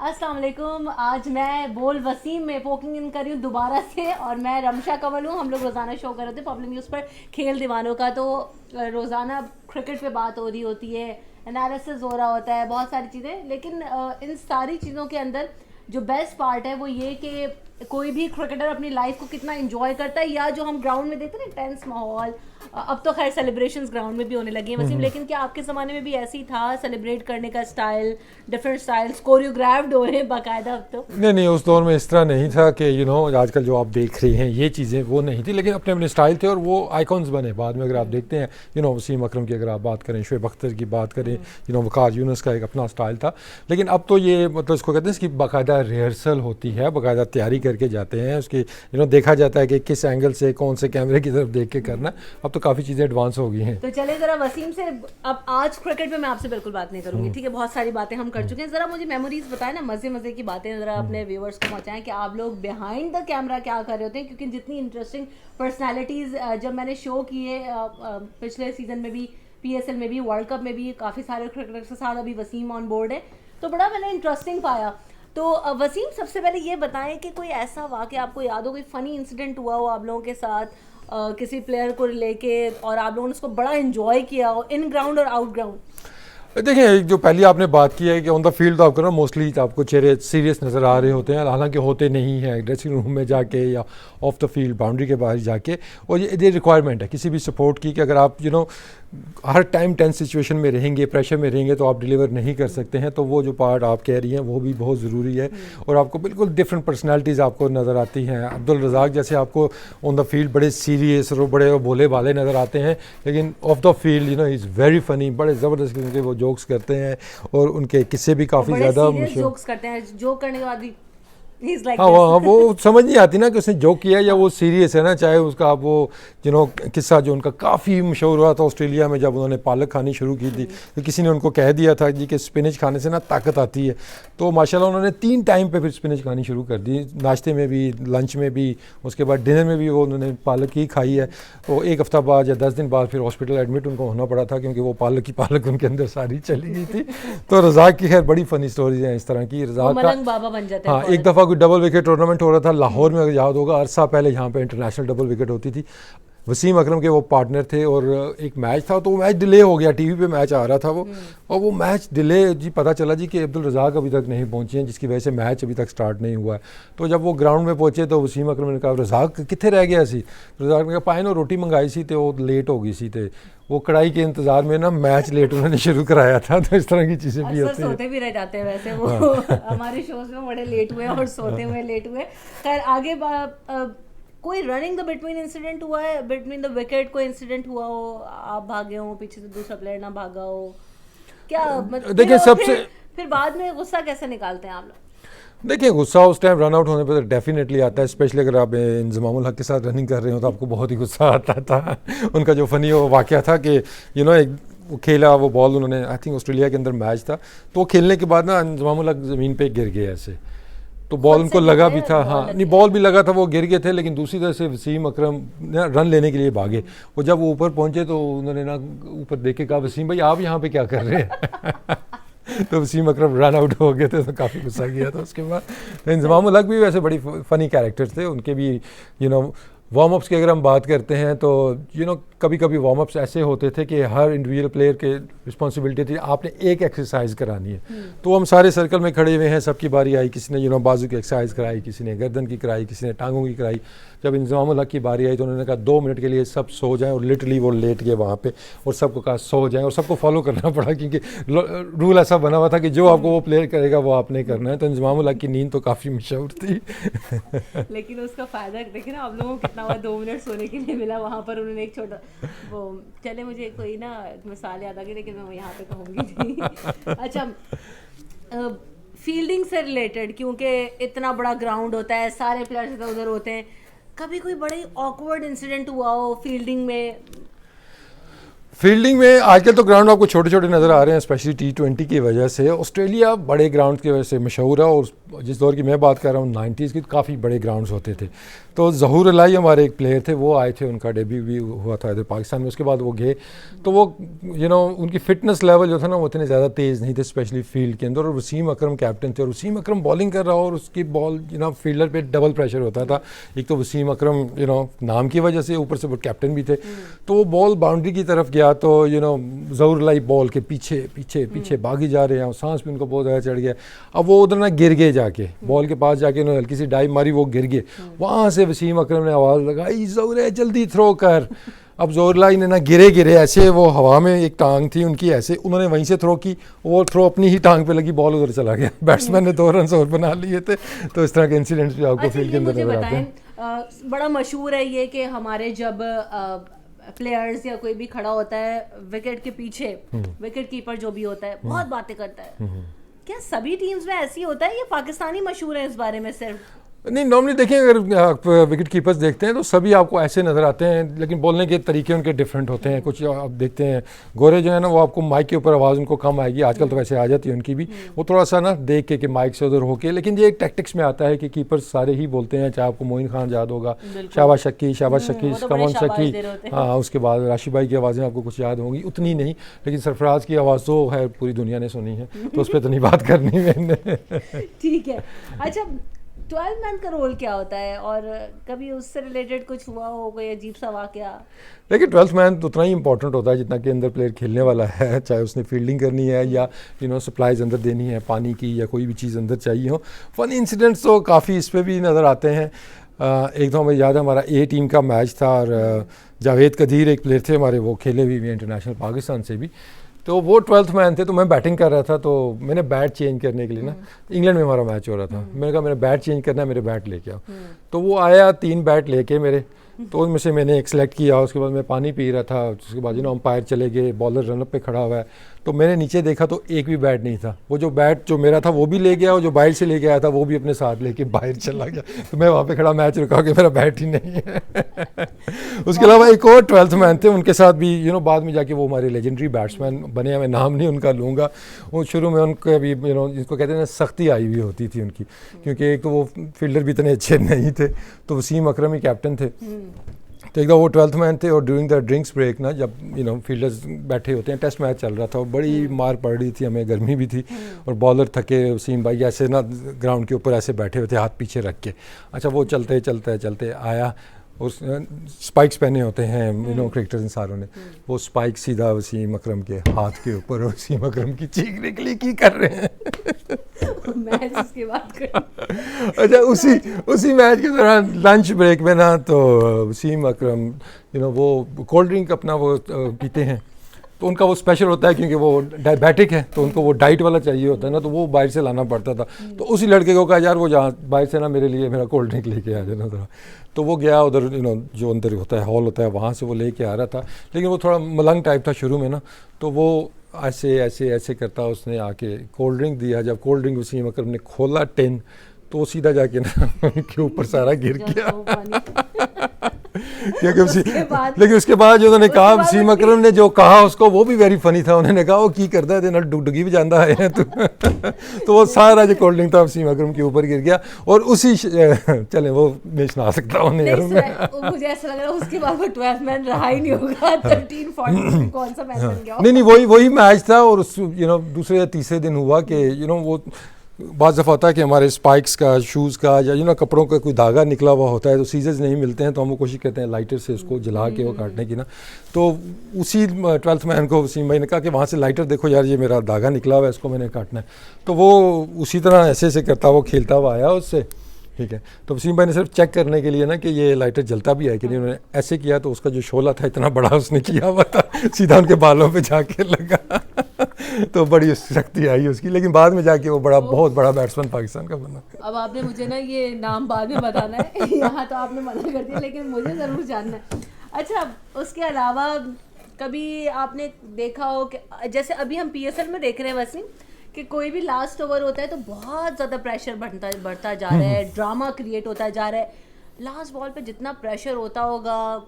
अस्सलाम वालेकुम। आज मैं बोल वसीम में पोकिंग इन कर रही हूँ दोबारा से, और मैं रमशा कंवल हूँ। हम लोग रोज़ाना शो कर रहे थे पब्लिक न्यूज़ पर खेल दीवानों का। तो रोज़ाना क्रिकेट पे बात हो रही होती है, एनालिसिस हो रहा होता है, बहुत सारी चीज़ें। लेकिन इन सारी चीज़ों के अंदर जो बेस्ट पार्ट है वो ये कि कोई भी क्रिकेटर अपनी लाइफ को कितना एंजॉय करता है, या जो हम ग्राउंड में देखते हैं ना टेंस माहौल। अब तो खैर सेलिब्रेशंस ग्राउंड में भी होने लगी हैं वसीम, लेकिन क्या आपके ज़माने में भी ऐसे ही था सेलिब्रेट करने का स्टाइल? डिफरेंट स्टाइल्स कोरियोग्राफ्ड हो रहे हैं बाकायदा अब तो। नहीं नहीं, उस दौर में इस तरह नहीं था कि आजकल जो आप देख रहे हैं ये चीज़ें वो नहीं थी, लेकिन अपने अपने स्टाइल थे और वो आइकॉन्स बने बाद में। अगर आप देखते हैं वसीम अकरम की अगर आप बात करें, शुएब अख्तर की बात करें, वकार यूनुस का एक अपना स्टाइल था। लेकिन अब तो ये मतलब इसको कहते हैं इसकी बाकायदा रिहर्सल होती है, बाकायदा तैयारी करके जाते हैं उसकी। देखा जाता है कि किस एंगल से कौन से कैमरे की तरफ देख के करना। अब तो काफ़ी चीज़ें एडवांस हो गई हैं। तो चले जरा वसीम से, अब आज क्रिकेट पे मैं आपसे बिल्कुल बात नहीं करूंगी, ठीक है? बहुत सारी बातें हम कर चुके हैं। जरा मुझे मेमोरीज बताएं ना, मजे मजे की बातें जरा अपने व्यूअर्स को पहुंचाएं कि आप लोग बिहाइंड द कैमरा क्या कर रहे होते हैं। क्योंकि जितनी इंटरेस्टिंग पर्सनालिटीज जब मैंने शो किए पिछले सीजन में भी, पीएसएल में भी, वर्ल्ड कप में भी, काफी सारे क्रिकेटर्स के साथ अभी वसीम ऑन बोर्ड है, तो बड़ा मैंने इंटरेस्टिंग पाया। तो वसीम, सबसे पहले ये बताएं कि कोई ऐसा वाकया आपको याद हो, कोई फनी इंसिडेंट हुआ हो आप लोगों के साथ किसी प्लेयर को लेके, और आप लोगों ने उसको बड़ा एंजॉय किया हो इन ग्राउंड और आउट ग्राउंड? देखिए, जो पहले आपने बात की है कि ऑन द फील्ड तो आपको मोस्टली आपको चेहरे सीरियस नज़र आ रहे होते हैं, हालांकि होते नहीं हैं ड्रेसिंग रूम में जाके या ऑफ द फील्ड बाउंड्री के बाहर जाके। और ये रिक्वायरमेंट है किसी भी सपोर्ट की कि अगर आप हर टाइम टेंस सिचुएशन में रहेंगे, प्रेशर में रहेंगे, तो आप डिलीवर नहीं कर सकते हैं। तो वो जो पार्ट आप कह रही हैं वो भी बहुत ज़रूरी है। और आपको बिल्कुल डिफरेंट पर्सनालिटीज़ आपको नज़र आती हैं। अब्दुल रज़ाक जैसे आपको ऑन द फील्ड बड़े सीरियस और बड़े भोले भाले नज़र आते हैं, लेकिन of the field is very funny, बड़े ज़बरदस्त किस्म के वो जोक्स करते हैं और उनके किस्से भी काफ़ी ज़्यादा जोक्स करते हैं। जोक करने के बाद भी like हाँ वो समझ नहीं आती ना कि उसने जोक किया या वो सीरियस है ना। चाहे उसका आप वो किस्सा जो उनका काफ़ी मशहूर हुआ था ऑस्ट्रेलिया में, जब उन्होंने पालक खानी शुरू की थी, तो किसी ने उनको कह दिया था जी कि स्पिनच खाने से ना ताकत आती है। तो माशाल्लाह उन्होंने 3 टाइम पे फिर स्पिनच खानी शुरू कर दी, नाश्ते में भी, लंच में भी, उसके बाद डिनर में भी वो उन्होंने पालक ही खाई है। तो 1 हफ्ता बाद या 10 दिन बाद फिर हॉस्पिटल एडमिट उनको होना पड़ा था, क्योंकि वो पालक की पालक उनके अंदर सारी चली गई थी। तो रज़ाक की खैर बड़ी फ़नी स्टोरीज हैं इस तरह की। रज़ाक का बाबा बन जाता है। हाँ, एक दफ़ा कोई डबल विकेट टूर्नामेंट हो रहा था लाहौर में, अगर याद होगा, अरसा पहले यहाँ पे इंटरनेशनल डबल विकेट होती थी। वसीम अकरम के वो पार्टनर थे और एक मैच था, तो वो मैच डिले हो गया, टीवी पे मैच आ रहा था वो, और वो मैच डिले जी पता चला जी कि अब्दुल रज़ाक अभी तक नहीं पहुँचे हैं, जिसकी वजह से मैच अभी तक स्टार्ट नहीं हुआ है। तो जब वो ग्राउंड में पहुँचे तो वसीम अकरम ने कहा रज़ाक कितने रह गया सी? रज़ाक ने कहा पाइन और रोटी मंगाई सी, तो वो लेट हो गई सी, थे वो कढ़ाई के इंतजार में ना मैच लेट उन्होंने शुरू कराया था। तो इस तरह की चीज़ें भी होती हैं। सोते भी रह जाते हैं वैसे वो हमारे शोज में बड़े लेट हुए और सोते हुए लेट हुए। खैर आगे कोई रनिंग द बिटवीन इंसिडेंट हुआ है, बिटवीन द विकेट कोई इंसिडेंट हुआ हो, आप भागे हो, पीछे से दूसरा प्लेयर ना भागा हो क्या? मतलब देखिए सबसे फिर बाद में गुस्सा कैसे निकालते हैं आप लोग? देखिए, गुस्सा उस टाइम रन आउट होने पर तो डेफिनेटली आता है, स्पेशली अगर आप इंजमामुल हक के साथ रनिंग कर रहे हो तो आपको बहुत ही गुस्सा आता था। उनका जो फ़नी वो वाक़या था कि एक वो खेला, वो बॉल उन्होंने, आई थिंक ऑस्ट्रेलिया के अंदर मैच था, तो वो खेलने के बाद ना इंजमामुल हक ज़मीन पे गिर गए ऐसे, तो बॉल उनको लगा भी था, हाँ नहीं बॉल भी लगा था, वो गिर गए थे। लेकिन दूसरी तरफ से वसीम अकरम रन लेने के लिए भागे, और जब वो ऊपर पहुँचे तो उन्होंने ना ऊपर देख के कहा वसीम भाई आप यहाँ पर क्या कर रहे हैं? तो वसीम अकरम रन आउट हो गए थे, तो काफ़ी गुस्सा किया था उसके बाद। तो इंजमामुल हक भी वैसे बड़ी फ़नी कैरेक्टर्स थे, उनके भी वार्म अप्स की अगर हम बात करते हैं तो कभी कभी वार्म अप्स ऐसे होते थे कि हर इंडिविजुअल प्लेयर के रिस्पॉन्सिबिलिटी थी आपने एक एक्सरसाइज करानी है। तो हम सारे सर्कल में खड़े हुए हैं, सबकी बारी आई, किसी ने बाजू की एक्सरसाइज कराई, किसी ने गर्दन की कराई, किसी ने टांगों की कराई। जब इंजमामुल हक की बारी आई तो उन्होंने कहा 2 मिनट के लिए सब सो जाएं, और लिटरली वो लेट गए वहाँ पे और सबको कहा सो जाएं, और सबको फॉलो करना पड़ा, क्योंकि रूल ऐसा बना हुआ था कि जो आपको वो प्लेयर करेगा वो आपने करना है। तो इंजमामुल हक की नींद तो काफ़ी मशहूर थी। लेकिन उसका फ़ायदा देखिए ना आप लोगों को कितना हुआ, 2 मिनट सोने के लिए मिला वहाँ पर। उन्होंने एक छोटा वो, चले मुझे कोई ना मिसाल याद आ गई, लेकिन मैं यहाँ पे कहूँगी नहीं। अच्छा, फील्डिंग से रिलेटेड, क्योंकि इतना बड़ा ग्राउंड होता है, सारे प्लेयर्स इधर उधर होते हैं, कभी कोई बड़े ऑकवर्ड इंसिडेंट हुआ हो फील्डिंग में? फील्डिंग में आजकल तो ग्राउंड आपको छोटे छोटे नज़र आ रहे हैं, स्पेशली T20 की वजह से। ऑस्ट्रेलिया बड़े ग्राउंड की वजह से मशहूर है, और जिस दौर की मैं बात कर रहा हूँ 90s की, काफ़ी बड़े ग्राउंड्स होते थे। तो ज़हूर अलाई हमारे एक प्लेयर थे, वो आए थे, उनका डेब्यू भी हुआ था इधर पाकिस्तान में। उसके बाद वो गए, तो वो उनकी फिटनेस लेवल जो था ना वो इतने ज़्यादा तेज़ नहीं थे, स्पेशली फील्ड के अंदर। और वसीम अकरम कैप्टन थे, और वसीम अकरम बॉलिंग कर रहा हो और उसकी बॉल फील्डर पे डबल प्रेशर होता था। एक तो वसीम अकरम नाम की वजह से, ऊपर से वो कैप्टन भी थे। तो वो बॉल बाउंड्री की तरफ गया, तो ज़हूर अलाई बॉल के पीछे पीछे पीछे भागी जा रहे हैं, और सांस भी उनको बहुत ज़्यादा चढ़ गया। अब वो उधर ना गिर गए, जाके बॉल के पास जाके उन्होंने हल्की सी डाइव मारी, वो गिर गए। वहाँ से वसीम अकरम ने आवाज़ लगाई, ज़हूर जल्दी थ्रो कर। अब ज़हूर अलाई ने ना गिरे ऐसे, वो हवा में एक टांग थी उनकी ऐसे, उन्होंने वहीं से थ्रो की, वो थ्रो अपनी ही टांग पे लगी, बॉल उधर चला गया। बैट्समैन ने 2 रन और बना लिए थे। तो इस तरह के इंसिडेंट्स भी आपको फील्ड के अंदर नजर आते हैं। बड़ा मशहूर है ये कि हमारे जब प्लेयर्स या कोई भी खड़ा होता है विकेट के पीछे, विकेट कीपर जो भी होता है बहुत बातें करता है। क्या सभी टीम्स में ऐसी होता है, ये पाकिस्तानी मशहूर है इस बारे में सिर्फ? नहीं, नॉर्मली देखें, अगर आप विकेट कीपर्स देखते हैं तो सभी आपको ऐसे नज़र आते हैं, लेकिन बोलने के तरीके उनके डिफरेंट होते हैं। कुछ आप देखते हैं गोरे जो है ना, वो आपको माइक के ऊपर आवाज़ उनको कम आएगी, आजकल तो वैसे आ जाती है उनकी भी, वो थोड़ा सा ना देख के कि माइक से उधर होके। लेकिन ये एक टैक्टिक्स में आता है कि कीपर्स सारे ही बोलते हैं, चाहे आपको मोइन खान याद होगा, शाबाश शक्की, कमन शक्की, हाँ, उसके बाद राशिद भाई की आवाज़ें आपको कुछ याद होंगी, उतनी नहीं, लेकिन सरफराज की आवाज़ तो है पूरी दुनिया ने सुनी है, तो उस पर तो नहीं बात करनी मैंने। ठीक है। अच्छा, 12 मैन का रोल क्या होता है, और कभी उससे रिलेटेड कुछ हुआ हो, कोई अजीब सा वाकया? देखिए, 12th मैन तो उतना ही इंपॉर्टेंट होता है जितना कि अंदर प्लेयर खेलने वाला है, चाहे उसने फील्डिंग करनी है या सप्लाईज अंदर देनी है, पानी की या कोई भी चीज़ अंदर चाहिए हो। फनी इंसिडेंट्स तो काफ़ी इस पर भी नज़र आते हैं। एक तो हमें याद है, हमारा A टीम का मैच था, और जावेद कदीर एक प्लेयर थे हमारे, वो खेले हुए इंटरनेशनल पाकिस्तान से भी, तो वो 12th मैन थे। तो मैं बैटिंग कर रहा था, तो मैंने बैट चेंज करने के लिए ना, इंग्लैंड में हमारा मैच हो रहा था, मैंने कहा मेरा बैट चेंज करना है, मेरे बैट लेके आओ। तो वो आया 3 बैट लेके मेरे, तो उनमें से मैंने एक सेलेक्ट किया। उसके बाद मैं पानी पी रहा था, उसके बाद अंपायर चले गए, बॉलर रनअप पे खड़ा हुआ है, तो मैंने नीचे देखा तो एक भी बैट नहीं था। वो जो बैट जो मेरा था वो भी ले गया, और जो बाहर से लेके आया था वो भी अपने साथ लेके बाहर चला गया। तो मैं वहाँ पे खड़ा मैच रुका के, मेरा बैट ही नहीं है। उसके अलावा एक और 12th मैन थे, उनके साथ भी बाद में जाके वो हमारे लेजेंडरी बैट्समैन बने। मैं नाम नहीं उनका लूँगा, वो शुरू में उनको अभी जिसको कहते हैं ना, सख्ती आई हुई होती थी उनकी, क्योंकि एक तो वो फील्डर भी इतने अच्छे नहीं थे। तो वसीम अकरम ही कैप्टन थे। तो एक वो 12th मैन थे, और ड्यूरिंग द ड्रिंक्स ब्रेक ना, जब फील्डर्स बैठे होते हैं, टेस्ट मैच चल रहा था, और बड़ी मार पड़ रही थी, हमें गर्मी भी थी, और बॉलर थके, वसीम भाई ऐसे ना ग्राउंड के ऊपर ऐसे बैठे हुए थे, हाथ पीछे रख के। अच्छा, वो चलते आया, और स्पाइक्स पहने होते हैं क्रिकेटर्स इन सारों ने, वो स्पाइक सीधा वसीम अकरम के हाथ के ऊपर, और वसीम अकरम की चीख निकली, की कर रहे हैं। मैच इसकी बात कर। अच्छा, उसी मैच के दौरान लंच ब्रेक में ना, तो वसीम अकरम वो कोल्ड ड्रिंक अपना वो पीते हैं, तो उनका वो स्पेशल होता है, क्योंकि वो डायबिटिक है, तो उनको वो डाइट वाला चाहिए होता है ना, तो वो बाहर से लाना पड़ता था। तो उसी लड़के को कहा, यार वो जहाँ बाहर से ना मेरे लिए मेरा कोल्ड ड्रिंक लेके आ जाना था। तो वो गया उधर, जो अंदर होता है, हॉल होता है, वहाँ से वो लेके आ रहा था। लेकिन वो थोड़ा मलंग टाइप था शुरू में ना, तो वो ऐसे करता, उसने आके कोल्ड ड्रिंक दिया। जब कोल्ड ड्रिंक वसीम अकरम ने खोला टिन, तो वो सीधा जाके ना उनके ऊपर सारा गिर गया। लेकिन उसके बाद जो उन्होंने कहा, वसीम अकरम ने जो कहा उसको, वो भी वेरी फनी था। उन्होंने कहा, वो की करता है ना, डुगडुगी भी जाता है तो वो सारा जो कोल्ड ड्रिंक था वसीम अकरम के ऊपर गिर गया। और उसी चले वो मैं सुना सकता हूँ, मुझे ऐसा लग रहा है उसके बाद वो 12th मैन रहा ही नहीं होगा। 13-14 कौन सा मैच बन गया? नहीं, वही मैच था। और दूसरे या तीसरे दिन हुआ कि वो बाज़ दफ़ा होता है कि हमारे स्पाइक्स का, शूज़ का, या कपड़ों का कोई धागा निकला हुआ होता है, तो सीजर्स नहीं मिलते हैं, तो हम वो कोशिश करते हैं लाइटर से उसको जला के वो काटने की ना। तो उसी 12th मैन को वसीम भाई ने कहा कि वहाँ से लाइटर देखो यार, ये मेरा धागा निकला हुआ है, इसको मैंने काटना है। तो वो उसी तरह ऐसे करता वो खेलता हुआ आया उससे, ठीक है। तो वसीम भाई ने सिर्फ चेक करने के लिए ना कि ये लाइटर जलता भी है कि नहीं, उन्होंने ऐसे किया, तो उसका जो शोला था इतना बड़ा उसने किया हुआ था, सीधा उनके बालों पे जाके लगा। तो बड़ी शक्ति आई उसकी, लेकिन बाद में जाके वो बहुत बड़ा बैट्समैन पाकिस्तान का बना। अब आपने मुझे ना ये नाम बाद में बताना है, यहाँ तो आपने मना कर दिया, लेकिन मुझे ज़रूर जानना है। अच्छा, उसके अलावा कभी आपने देखा हो कि जैसे अभी हम PSL में देख रहे हैं वसीम, कि कोई भी लास्ट ओवर होता है तो बहुत ज़्यादा प्रेशर बढ़ता जा रहा है, ड्रामा क्रिएट होता जा रहा है। लास्ट बॉल पे जितना प्रेशर होता होगा,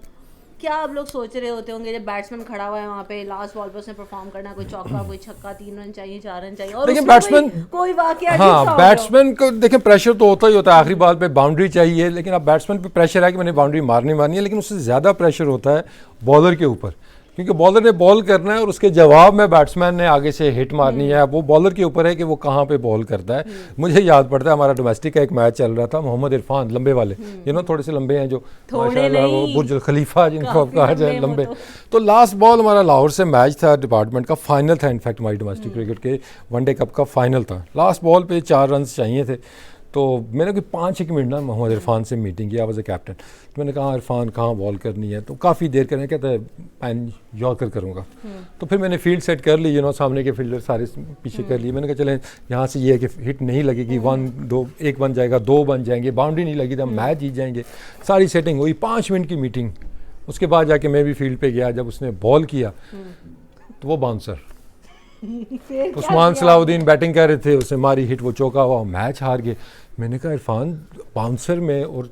क्या आप लोग सोच रहे होते होंगे जब बैट्समैन खड़ा हुआ है वहाँ पे, लास्ट बॉल पे उसने परफॉर्म करना, कोई चौका कोई छक्का, 3 रन चाहिए 4 रन चाहिए, और लेकिन उसमें बैट्समैन कोई वाकया हाँ बैट्समैन को देखें प्रेशर तो होता ही होता है, आखिरी बॉल पे बाउंड्री चाहिए, लेकिन अब बैट्समैन पे प्रेशर है कि मैंने बाउंड्री मारनी है, लेकिन उससे ज़्यादा प्रेशर होता है बॉलर के ऊपर, क्योंकि बॉलर ने बॉल करना है और उसके जवाब में बैट्समैन ने आगे से हिट मारनी है। वो बॉलर के ऊपर है कि वो कहाँ पे बॉल करता है। मुझे याद पड़ता है हमारा डोमेस्टिक का एक मैच चल रहा था, मोहम्मद इरफान लंबे वाले, थोड़े से लंबे हैं जो माशाल्लाह, वो बुर्ज खलीफा जिनको अब कहा जाए लंबे। तो लास्ट बॉल हमारा लाहौर से मैच था, डिपार्टमेंट का फाइनल था, इनफैक्ट हमारी डोमेस्टिक क्रिकेट के वनडे कप का फाइनल था। लास्ट बॉल पे 4 रन चाहिए थे, तो मैंने कोई 5-1 मिनट ना मोहम्मद इरफान से मीटिंग किया, वॉज ए कैप्टन। तो मैंने कहा इरफान कहाँ बॉल करनी है, तो काफ़ी देर करने, कहता है मैं यॉर्कर करूँगा। तो फिर मैंने फील्ड सेट कर ली, सामने के फील्डर सारे पीछे कर लिए। मैंने कहा चलें यहाँ से ये है कि हिट नहीं लगेगी, 1 बन जाएगा, 2 बन जाएंगे, बाउंड्री नहीं लगी तो हम मैच जीत जाएंगे। सारी सेटिंग हुई, 5 मिनट की मीटिंग। उसके बाद जाके मैं भी फील्ड पे गया, जब उसने बॉल किया तो वो बाउंसर उस्मान सलाउद्दीन बैटिंग कर रहे थे, उसने मारी हिट, वो चौका हुआ, मैच हार गए। मैंने कहा इरफान बाउंसर में और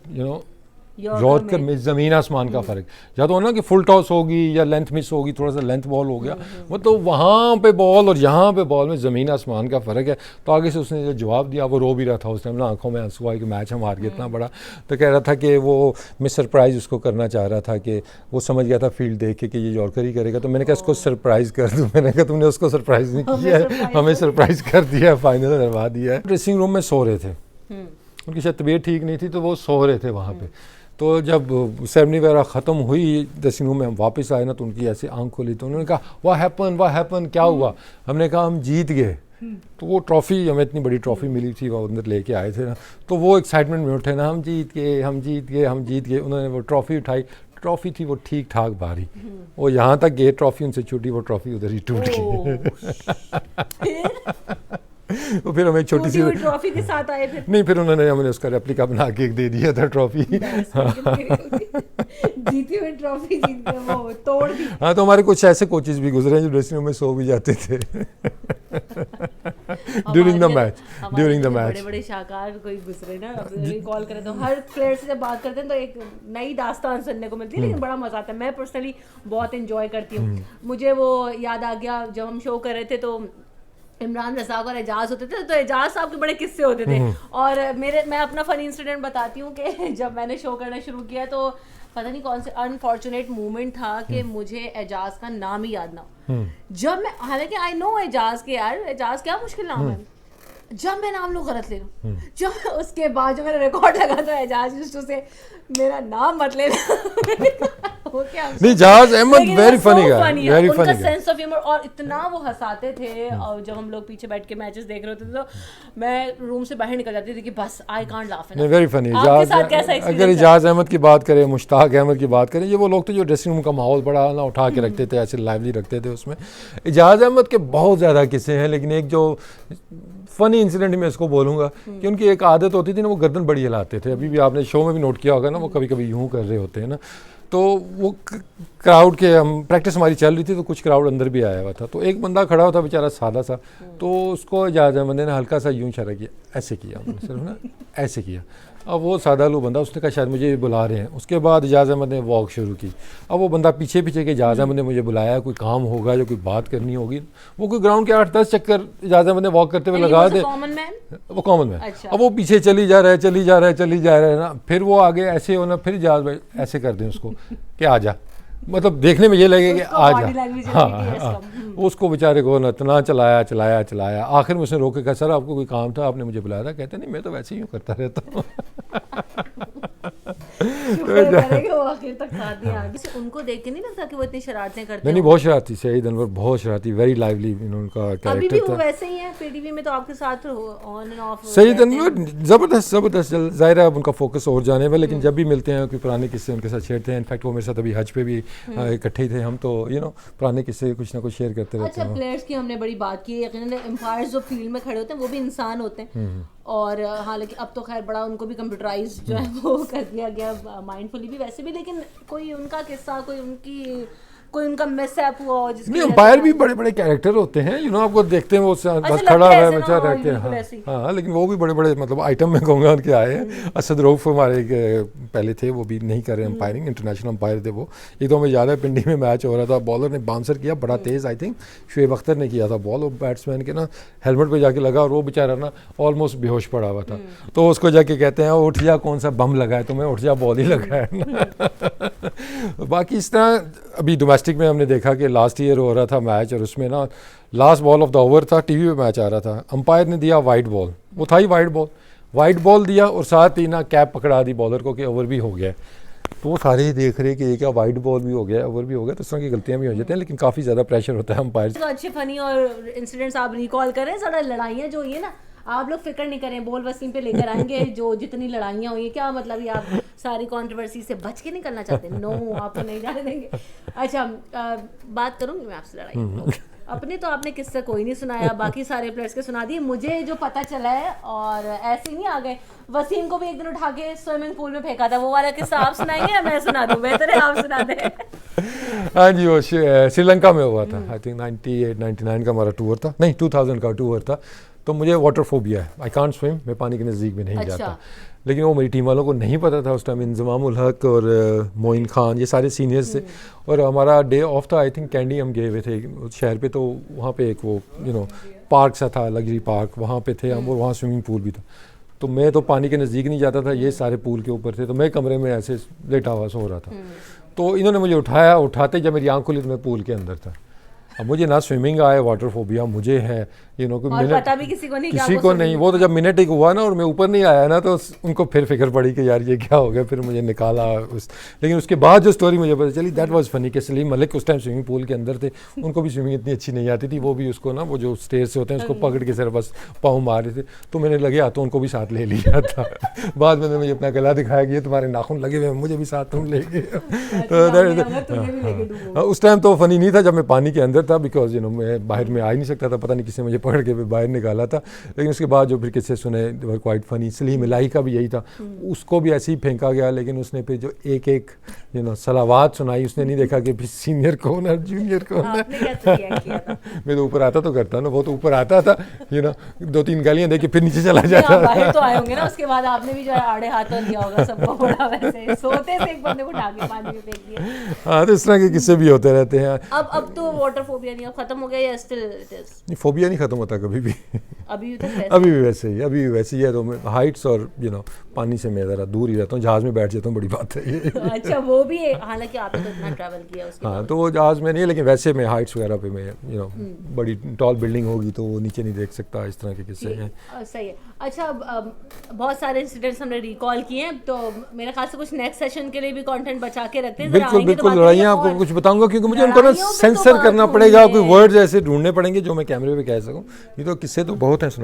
यॉर्कर में ज़मीन आसमान का फ़र्क, या तो ना कि फुल टॉस होगी या लेंथ मिस होगी, थोड़ा सा लेंथ बॉल हो गया, वो तो वहाँ पे बॉल और यहाँ पे बॉल में ज़मीन आसमान का फ़र्क है। तो आगे से उसने जो जवाब दिया, वो रो भी रहा था उस टाइम ना, आंखों में आंसू आए कि मैच हम हार गए इतना बड़ा। तो कह रहा था कि वो मैं सरप्राइज़ उसको करना चाह रहा था, कि वो समझ गया था फील्ड देख के कि ये यॉर्कर ही करेगा। तो मैंने कहा इसको सरप्राइज़ कर दूँ। मैंने कहा तुमने उसको सरप्राइज़ नहीं किया है, हमें सरप्राइज़ कर दिया है, फाइनल हरवा दिया है। ड्रेसिंग रूम में सो रहे थे, उनकी शायद तबीयत ठीक नहीं थी, तो वो सो रहे थे वहाँ पे। तो जब सेरेमनी वगैरह ख़त्म हुई, ड्रेसिंग रूम में हम वापस आए ना, तो उनकी ऐसे आंख खोली, तो उन्होंने कहा वाह हैपन, क्या हुआ? हमने कहा हम जीत गए। तो वो ट्रॉफ़ी, हमें इतनी बड़ी ट्रॉफ़ी मिली थी, वो अंदर लेके आए थे ना, तो वो एक्साइटमेंट में उठे ना, हम जीत गए। उन्होंने वो ट्रॉफ़ी उठाई, ट्रॉफ़ी थी वो ठीक ठाक भारी, वो यहाँ तक गए, ट्रॉफ़ी उनसे छूटी, वो ट्रॉफ़ी उधर ही टूट गई। तो फिर हमें छोटी सी ट्रॉफी के साथ आए फिर नहीं, फिर उन्होंने हमें उसका रेप्लिका बना के दे दिया था ट्रॉफी। जीती हुई ट्रॉफी जीत के वो तोड़ दी। हाँ, तो हमारे कुछ ऐसे कोचेस भी गुजरे हैं जो ड्रेसिंग रूम में सो भी जाते थे ड्यूरिंग द मैच। बड़े बड़े शाहकार कोई गुजरे ना, कॉल करें तो हर प्लेयर से जब बात करते हैं तो एक नई दास्तान सुनने को मिलती है, लेकिन बड़ा मजा आता है। मैं पर्सनली बहुत एंजॉय करती हूँ। मुझे वो याद आ गया, जब हम शो कर रहे थे तो इमरान रज़ाक और एजाज होते थे, तो एजाज साहब के बड़े किस्से होते थे। और मैं अपना फनी इंसिडेंट बताती हूँ कि जब मैंने शो करना शुरू किया तो पता नहीं कौन से अनफॉर्चुनेट मोमेंट था कि मुझे एजाज का नाम ही याद ना हो। जब मैं, हालांकि आई नो एजाज के, यार एजाज क्या मुश्किल नाम है, जब मैं नाम लोग गलत ले लूँ, जब उसके बाद जो मेरा रिकॉर्ड लगा था एजाज से मेरा नाम मत लेना। नहीं, जहाज Ahmed very funny guy, very funny guy, sense of humour, और इतना वो हंसाते थे। और जब हम लोग पीछे बैठ के मैचेस देख रहे होते थे तो मैं रूम से बाहर निकल जाती थी कि बस आई कांट लाफ। नहीं, वेरी फनी। अगर इजाज अहमद की बात करें, मुश्ताक अहमद की बात करें, ये वो लोग थे जो ड्रेसिंग रूम का माहौल बड़ा ना उठा के रखते थे, ऐसे लाइवली रखते थे उसमें। इजाज अहमद के बहुत ज़्यादा किस्से हैं, लेकिन एक जो फ़नी इंसिडेंट मैं इसको बोलूँगा कि उनकी एक आदत होती थी ना, वो गर्दन बड़ी हिलाते थे। अभी भी आपने शो में भी नोट किया होगा ना, वो कभी कभी यूँ कर रहे होते हैं ना, तो वो क्राउड के, हम प्रैक्टिस हमारी चल रही थी तो कुछ क्राउड अंदर भी आया हुआ था, तो एक बंदा खड़ा हुआ था बेचारा सादा सा, तो उसको इजाज़ अहमद ने हल्का सा यूँ इशारा किया, ऐसे किया उन्होंने, सिर्फ ना ऐसे किया। अब वो सादा लो बंदा, उसने कहा शायद मुझे बुला रहे हैं। उसके बाद इजाज़ अहमद ने वॉक शुरू की। अब वो बंदा पीछे पीछे के, इजाज़ अहमद ने मुझे बुलाया, कोई काम होगा या कोई बात करनी होगी। वो कोई ग्राउंड के 8-10 चक्कर इजाज़ अहमद ने वॉक करते हुए लगा दे, वो कॉमन मैन। अब वो पीछे चली जा रहा है ना, फिर वो आगे ऐसे होना, फिर इजाज़ भाई ऐसे कर दें उसको कि आ जा, मतलब देखने में ये लगे कि आ जा। हाँ, उसको बेचारे को इतना चलाया। आखिर में उसने रोके कहा सर आपको कोई काम था, आपने मुझे बुलाया था? कहते नहीं, मैं तो वैसे ही यूँ करता रहता हूँ। उनको देख के नहीं लगता कि वो इतनी शरारतें करते? नहीं, बहुत शरारती, सईद अनवर बहुत शरारती, वेरी लाइवली उनका कैरेक्टर था। वैसे ही है पीटीवी में, तो आपके साथ on and off Saeed Anwar ज़बरदस्त ज़ाहिर है, अब उनका फोकस और जाने में, लेकिन जब भी मिलते हैं कोई पुराने किस्से उनके साथ छेड़ते हैं। इनफैक्ट वो मेरे साथ अभी हज पे भी इकट्ठे ही थे हम, तो पुराने किस्से कुछ ना कुछ शेयर करते रहते हैं। अच्छा, प्लेयर्स की हमने बड़ी बात की, यकीनन एम्पायर्स जो फील्ड में खड़े होते हैं वो भी इंसान होते हैं, और हालांकि अब तो खैर बड़ा उनको भी कंप्यूटराइज जो है वो कर दिया गया, माइंडफुली भी वैसे भी, लेकिन कोई उनका किस्सा, कोई उनकी कोई उनका मिसहैप हुआ हो जिसकी नहीं, वजह से अंपायर भी बड़े बड़े कैरेक्टर होते हैं, यू नो, आपको देखते हैं वो बस लगता खड़ा है हुआ है ऐसे बेचारा ना, रह के, बिल्कुल ऐसे ही। हाँ, लेकिन वो भी बड़े बड़े मतलब आइटम में कहूँगा उनके आए हैं। असद रऊफ हमारे एक पहले थे, वो भी नहीं कर रहे अंपायरिंग, इंटरनेशनल अंपायर थे वो। एक तो हमें याद है पिंडी में मैच हो रहा था, बॉलर ने बाउंसर किया बड़ा तेज़, आई थिंक शुएब अख्तर ने किया था बॉल, और बैट्समैन के ना हेलमेट पे जाके लगा और वो बेचारा ना ऑलमोस्ट बेहोश पड़ा हुआ था। तो उसको जाके कहते हैं उठ जा, कौन सा बम लगा है तुम्हें, उठ जा, बॉल ही लगा है ना। बाकी इस तरह अभी डोमेस्टिक में हमने देखा कि लास्ट ईयर हो रहा था मैच, और उसमें ना last ball of the over था, टीवी पे मैच आ रहा था, अंपायर ने दिया वाइड बॉल, वो था ही वाइड बॉल दिया, और साथ ही ना कैप पकड़ा दी बॉलर को कि ओवर भी हो गया। तो वो सारे ही देख रहे कि ये क्या वाइड बॉल भी हो गया, ओवर भी हो गया, तो इस तरह की गलतियां भी हो जाती हैं, लेकिन काफ़ी ज़्यादा प्रेशर होता है अंपायर। तो अच्छे फनी और इंसिडेंट्स आप रिकॉल करें, ज़रा लड़ाइयाँ जो हुई है ना, आप लोग फिक्र नहीं करें, बोल वसीम पे लेकर आएंगे जो जितनी लड़ाइयाँ हुई हैं। क्या मतलब ये आप सारी कंट्रोवर्सी से बच के निकलना चाहते हैं? नो, आपको नहीं जाने देंगे। अच्छा, बात करूँगी मैं आपसे लड़ाई अपने, तो आपने किस्सा कोई नहीं सुनाया, बाकी सारे प्लेयर्स के सुना दिए। मुझे जो पता चला है, और ऐसे ही नहीं आ गए, वसीम को भी एक दिन उठा के स्विमिंग पूल में फेंका था, वो वाला किस्सा आप सुनाएंगे या मैं सुना दूं? बेहतर है आप सुना दें। हाँ जी, वो श्रीलंका में हुआ था, आई थिंक 98-99 का हमारा टूर था, नहीं 2000 का टूर था। तो मुझे वाटर फोबिया है, आई कांट स्विम, मैं पानी के नज़दीक में नहीं जाता। लेकिन वो मेरी टीम वालों को नहीं पता था उस टाइम। इंजमाम उल हक और मोइन खान, ये सारे सीनियर्स थे, और हमारा डे ऑफ था, आई थिंक कैंडी हम गए हुए थे शहर पे, तो वहाँ पे एक वो पार्क सा था, लग्जरी पार्क, वहाँ पे थे हम, और वहाँ स्विमिंग पूल भी था। तो मैं तो पानी के नज़दीक नहीं जाता था, ये सारे पूल के ऊपर थे, तो मैं कमरे में ऐसे लेटा हुआ सो रहा था। तो इन्होंने मुझे उठाया, उठाते जब मेरी आँख खुली तो मैं पूल के अंदर था। अब मुझे ना स्विमिंग आए, वाटर फोबिया मुझे है, पता भी किसी को नहीं, किसी को नहीं। वो तो जब मिनट एक हुआ ना और मैं ऊपर नहीं आया ना, तो उनको फिर फिक्र पड़ी कि यार ये क्या हो गया, फिर मुझे निकाला लेकिन उसके बाद जो स्टोरी मुझे पता चली, दैट वाज फनी कि सलीम मलिक उस टाइम स्विमिंग पूल के अंदर थे, उनको भी स्विमिंग इतनी अच्छी नहीं आती थी, वो भी उसको ना वो जो स्टेयर से होते हैं उसको पकड़ के सिर्फ बस पाँव मार रहे थे। तो मैंने लगे तो उनको भी साथ ले लिया था। बाद में मुझे अपना गला दिखाया कि ये तुम्हारे नाखून लगे हुए हैं, मुझे भी साथ तुम ले गए। उस टाइम तो फनी नहीं था जब मैं पानी के अंदर था, बिकॉज मैं बाहर में आ ही नहीं सकता था, पता नहीं किसने मुझे पकड़ के बाहर निकाला था। लेकिन उसके बाद जो फिर किस्से सुने वर क्वाइट फनी। सलीम इलाही का भी यही था, उसको भी ऐसे ही फेंका गया, लेकिन उसने फिर जो एक एक सलावात सुनाई, उसने नहीं देखा कि फिर सीनियर कौन है जूनियर कौन है। मैं तो ऊपर आता तो करता ना, वो तो ऊपर आता था 2-3 गालियां दे के फिर नीचे चला जाता। बाहर तो आए होंगे ना, उसके बाद आपने भी जो है आड़े हाथों दिया होगा सबको, बड़ा वैसे सोते से एक बंदे को उठा के पानी में फेंक दिया। हाँ, तो इस तरह के किस्से भी होते रहते हैं। अब तो वाटर फोबिया नहीं, अब खत्म हो गया या स्टिल इट इज? फोबिया नहीं खत्म होता कभी भी, अभी भी वैसे ही है। तो मैं हाइट्स और पानी से मैं ज़रा दूर ही रहता हूँ, जहाज़ में बैठ जाता हूँ, बड़ी बात है ये। अच्छा, वो भी है, हालांकि आपने तो इतना ट्रैवल किया उसके हाँ, तो वो जहाज़ में नहीं है, लेकिन वैसे मैं हाइट्स वगैरह पे मैं बड़ी टॉल बिल्डिंग होगी तो वो नीचे नहीं देख सकता, इस तरह के किस्से हैं। सही है। अच्छा, बहुत सारे इंसिडेंट्स हमने रिकॉल किए हैं, तो मेरे ख्याल से कुछ नेक्स्ट सेशन के लिए भी कंटेंट बचा के रखते हैं। बिल्कुल लड़ाइयाँ आपको कुछ बताऊंगा, क्योंकि मुझे उनको ना सेंसर करना पड़ेगा, कोई वर्ड्स ऐसे ढूंढने पड़ेंगे जो मैं कैमरे पे कह सकूँ। ये तो किस्से तो बहुत हैं सुना।